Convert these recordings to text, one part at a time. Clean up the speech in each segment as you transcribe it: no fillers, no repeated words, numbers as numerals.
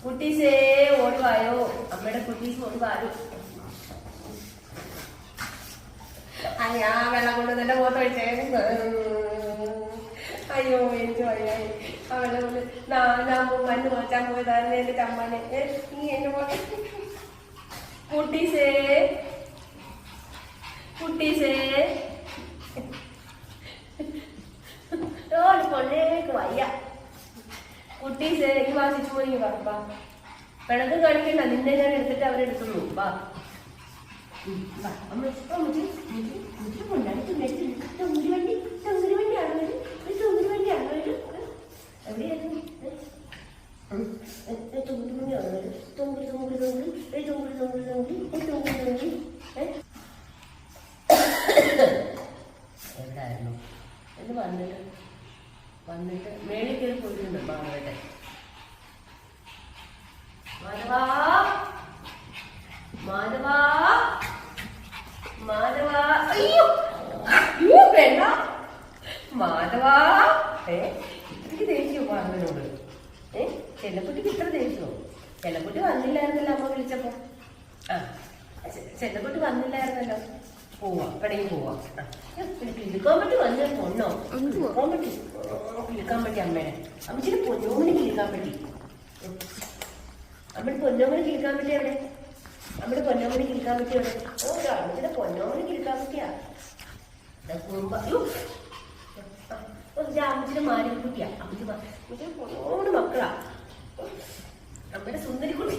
കുട്ടീസേ ഓടുവായോ, അമ്മയുടെ കുട്ടീസ് ഓടുവായോ. അയ്യാ വെള്ളം കൊണ്ട് തന്നെ ഫോട്ടോ വെച്ചേ. അയ്യോ എനിക്ക് വയ്യായി. ആ വെള്ളം കൊണ്ട് ഞാൻ മരുന്ന് മാറ്റാൻ പോയതായിരുന്നു എന്റെ ചമ്മനെ. നീ എന്റെ പോലെ കുട്ടീസേ കുട്ടീസേ കൊണ്ടേക്ക് വയ്യ. കുട്ടീസേ എനിക്ക് വാസിച്ചു പോയി. വാ പിണക്ക് കാണിക്കണ്ട, നിന്നെ ഞാൻ എടുത്തിട്ട് അവരെടുത്തുള്ളൂ. വാ എവിടായിരുന്നു എന്ന് വന്നിട്ട് മേളിൽ കയറി പോയിട്ടുണ്ട്. മാധവട്ടെ മാധവാ മാധവാ മാധവാ. അയ്യോ അയ്യോ വേണ്ട മാധവാ. ഇത്രയ്ക്ക് ദേഷ്യോ മാധവനോട്? ചെല്ലക്കുട്ടിക്ക് ഇത്ര ദേഷ്യമോ? ചെല്ലക്കുട്ടി വന്നില്ലായിരുന്നല്ലോ അമ്മ വിളിച്ചപ്പോ. ആ ചെല്ലക്കുട്ടി വന്നില്ലായിരുന്നല്ലോ. പോവാ കടയിൽ പോവാ. കിളിക്കാൻ പറ്റി വന്ന പൊണ്ണോ? കിളിക്കാൻ പറ്റി കിളിക്കാൻ പറ്റി അമ്മേനെ. അമ്മച്ചിന്റെ പൊന്നോമിന് കിളിക്കാൻ പറ്റി. അമ്മയുടെ പൊന്നോമിന് കിളിക്കാൻ പറ്റി എവിടെ? നമ്മുടെ പൊന്നോമിന് കിളിക്കാൻ പറ്റി എവിടെ? ഓ അമ്മച്ചിന്റെ പൊന്നോമിന് കിളിക്കാൻ പറ്റിയാ. അമ്മച്ചിന്റെ മാലിക്കുട്ടിയാ. അമ്മച്ചിന്റെ പൊന്നോമിന് മക്കളാ. അമ്മയുടെ സുന്ദരി കുട്ടി.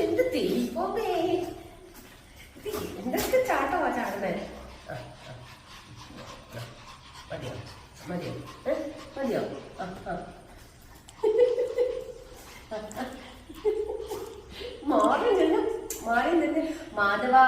എന്ത് തെളിപ്പോമേ, എന്തൊക്കെ ചാട്ടമാ ചാടുന്നേ. മതിയോ മതിയോ മതിയോ? മാറി നിന്ന് മാധവാ